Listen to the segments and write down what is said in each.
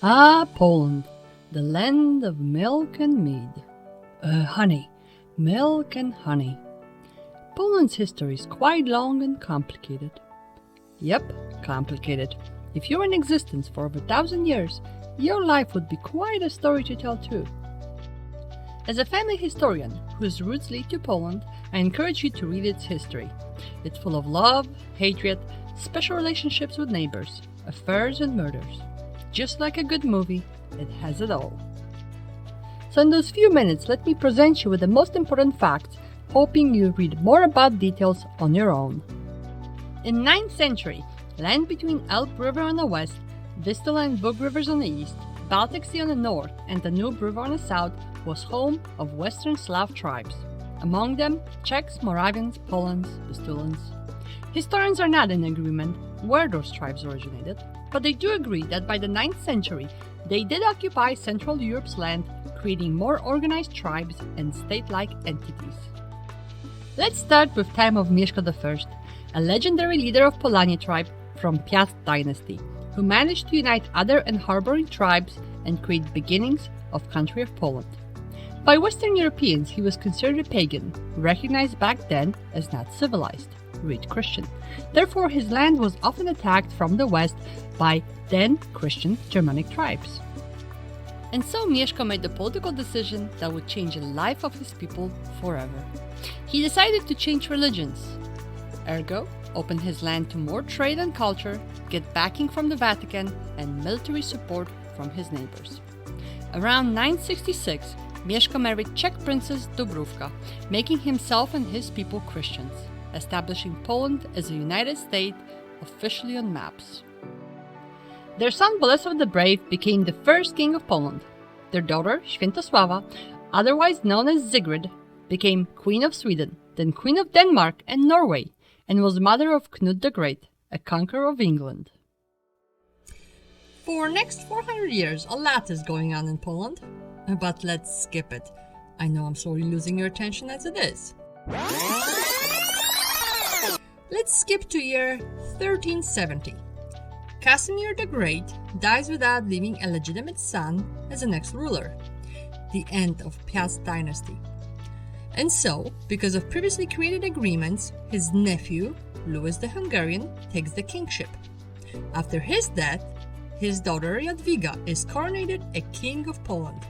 Ah, Poland, the land of milk and mead. Honey, milk and honey. Poland's history is quite long and complicated. Yep, complicated. If you were in existence for over 1,000 years, your life would be quite a story to tell too. As a family historian whose roots lead to Poland, I encourage you to read its history. It's full of love, hatred, special relationships with neighbors, affairs and murders. Just like a good movie, it has it all. So in those few minutes, let me present you with the most important facts, hoping you read more about details on your own. In 9th century, land between Elbe River on the west, Vistula and Bug rivers on the east, Baltic Sea on the north, and Danube River on the south was home of Western Slav tribes. Among them, Czechs, Moravians, Polans, Vistulans. Historians are not in agreement where those tribes originated, but they do agree that by the 9th century, they did occupy Central Europe's land, creating more organized tribes and state-like entities. Let's start with time of Mieszko I, a legendary leader of Polanie tribe from Piast dynasty, who managed to unite other and harboring tribes and create beginnings of country of Poland. By Western Europeans, he was considered a pagan, recognized back then as not civilized, read Christian. Therefore, his land was often attacked from the west by then Christian Germanic tribes. And so Mieszko made the political decision that would change the life of his people forever. He decided to change religions. Ergo, open his land to more trade and culture, get backing from the Vatican, and military support from his neighbors. Around 966, Mieszko married Czech princess Dobrówka, making himself and his people Christians, establishing Poland as a united state officially on maps. Their son Bolesław the Brave became the first king of Poland. Their daughter Świętosława, otherwise known as Sigrid, became Queen of Sweden, then Queen of Denmark and Norway, and was mother of Knut the Great, a conqueror of England. For next 400 years, a lot is going on in Poland, but let's skip it. I know I'm slowly losing your attention as it is. Let's skip to year 1370. Casimir the Great dies without leaving a legitimate son as the next ruler, the end of Piast dynasty. And so, because of previously created agreements, his nephew, Louis the Hungarian, takes the kingship. After his death, his daughter Jadwiga is coronated a king of Poland.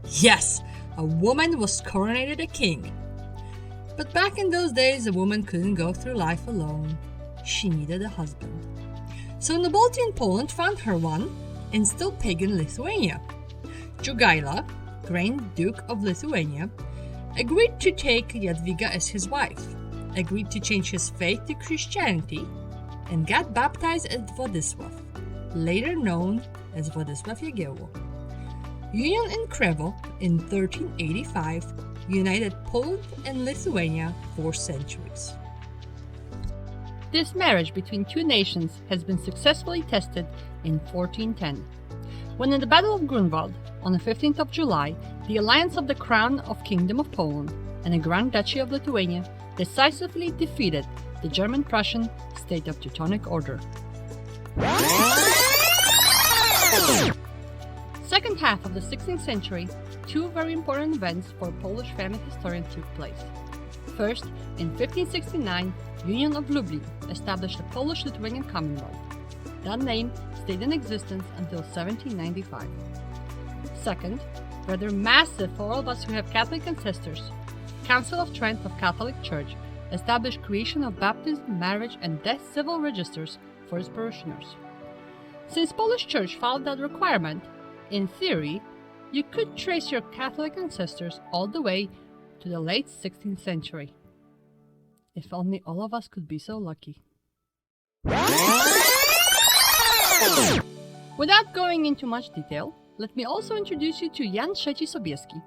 Yes, a woman was coronated a king. But back in those days, a woman couldn't go through life alone. She needed a husband. So nobility in Poland found her one in still pagan Lithuania. Jogaila, Grand Duke of Lithuania, agreed to take Jadwiga as his wife, agreed to change his faith to Christianity, and got baptized as Władysław, later known as Władysław Jagiełło. Union in Krewo in 1385 united Poland and Lithuania for centuries. This marriage between two nations has been successfully tested in 1410, when in the Battle of Grunwald, on the 15th of July, the alliance of the Crown of Kingdom of Poland and the Grand Duchy of Lithuania decisively defeated the German-Prussian state of Teutonic Order. Second half of the 16th century, two very important events for Polish family historians took place. First, in 1569, Union of Lublin established the Polish-Lithuanian Commonwealth. That name stayed in existence until 1795. Second, rather massive for all of us who have Catholic ancestors, Council of Trent of Catholic Church established creation of baptism, marriage, and death civil registers for its parishioners. Since Polish Church followed that requirement, in theory, you could trace your Catholic ancestors all the way to the late 16th century. If only all of us could be so lucky. Without going into much detail, let me also introduce you to Jan III Sobieski,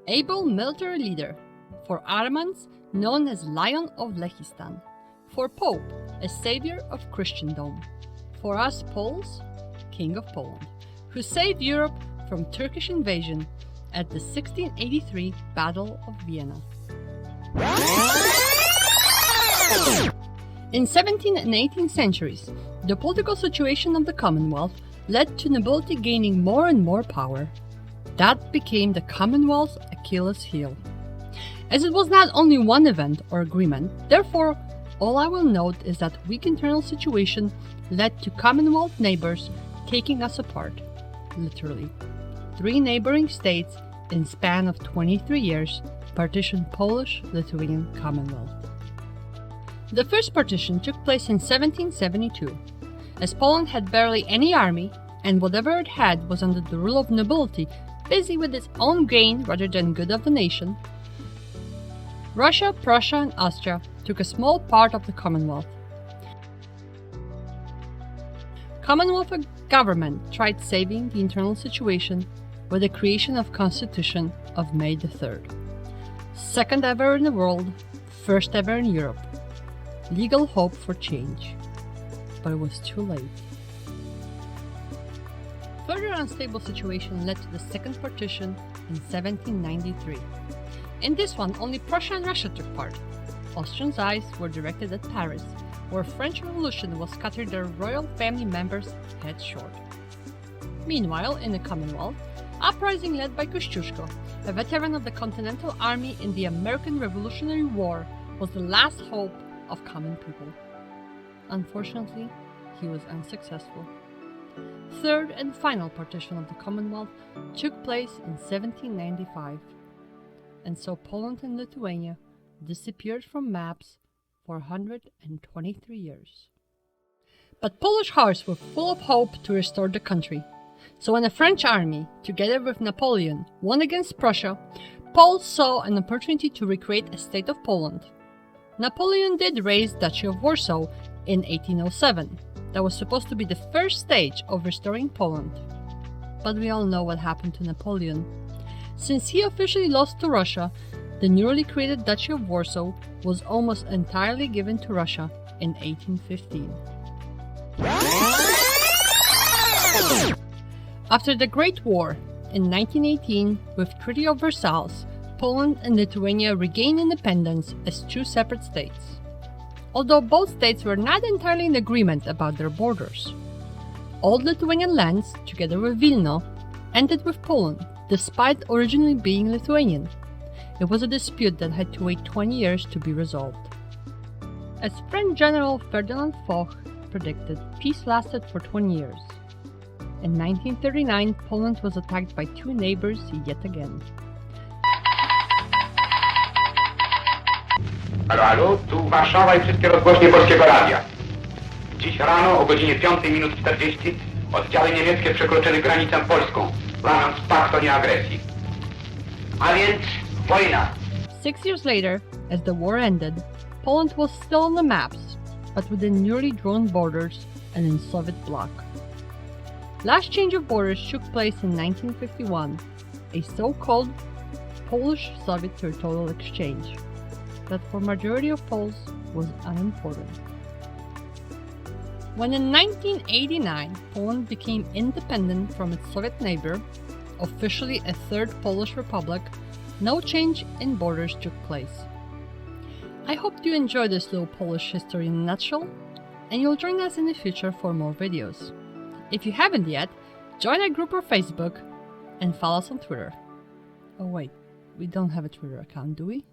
able military leader, for Armans known as Lion of Lechistan, for Pope, a savior of Christendom, for us Poles, King of Poland, who saved Europe from Turkish invasion at the 1683 Battle of Vienna. In 17th and 18th centuries, the political situation of the Commonwealth led to nobility gaining more and more power. That became the Commonwealth's Achilles heel. As it was not only one event or agreement, therefore, all I will note is that weak internal situation led to Commonwealth neighbors taking us apart, literally. 3 neighboring states in span of 23 years partitioned Polish-Lithuanian Commonwealth. The first partition took place in 1772, as Poland had barely any army, and whatever it had was under the rule of nobility, busy with its own gain rather than good of the nation. Russia, Prussia, and Austria took a small part of the Commonwealth. Commonwealth government tried saving the internal situation with the creation of Constitution of May the 3rd. Second ever in the world, first ever in Europe. Legal hope for change. But it was too late. Further unstable situation led to the second partition in 1793. In this one, only Prussia and Russia took part. Austrians' eyes were directed at Paris, where French Revolution was cutting their royal family members' heads short. Meanwhile, in the Commonwealth, uprising led by Kościuszko, a veteran of the Continental Army in the American Revolutionary War, was the last hope of common people. Unfortunately, he was unsuccessful. Third and final partition of the Commonwealth took place in 1795, and so Poland and Lithuania disappeared from maps for 123 years. But Polish hearts were full of hope to restore the country. So when the French army, together with Napoleon, won against Prussia, Poles saw an opportunity to recreate a state of Poland. Napoleon did raise Duchy of Warsaw in 1807. That was supposed to be the first stage of restoring Poland. But we all know what happened to Napoleon. Since he officially lost to Russia, the newly created Duchy of Warsaw was almost entirely given to Russia in 1815. After the Great War, in 1918, with Treaty of Versailles, Poland and Lithuania regained independence as 2 separate states. Although both states were not entirely in agreement about their borders. Old Lithuanian lands, together with Vilna, ended with Poland, despite originally being Lithuanian. It was a dispute that had to wait 20 years to be resolved. As French General Ferdinand Foch predicted, peace lasted for 20 years. In 1939, Poland was attacked by 2 neighbors yet again. Halo, tu Warszawa i wszystkie rozgłośnie Polskiego Radia. Dziś rano o godzinie 5:40 oddziały niemieckie przekroczyły granicę polską, łamiąc pakt o nieagresji. A więc wojna. 6 years later, as the war ended, Poland was still on the maps, but within newly drawn borders and in Soviet bloc. Last change of borders took place in 1951, a so-called Polish-Soviet territorial exchange that for majority of Poles was unimportant. When in 1989 Poland became independent from its Soviet neighbor, officially a third Polish republic, no change in borders took place. I hope you enjoyed this little Polish history in a nutshell, and you'll join us in the future for more videos. If you haven't yet, join our group on Facebook and follow us on Twitter. Oh wait, we don't have a Twitter account, do we?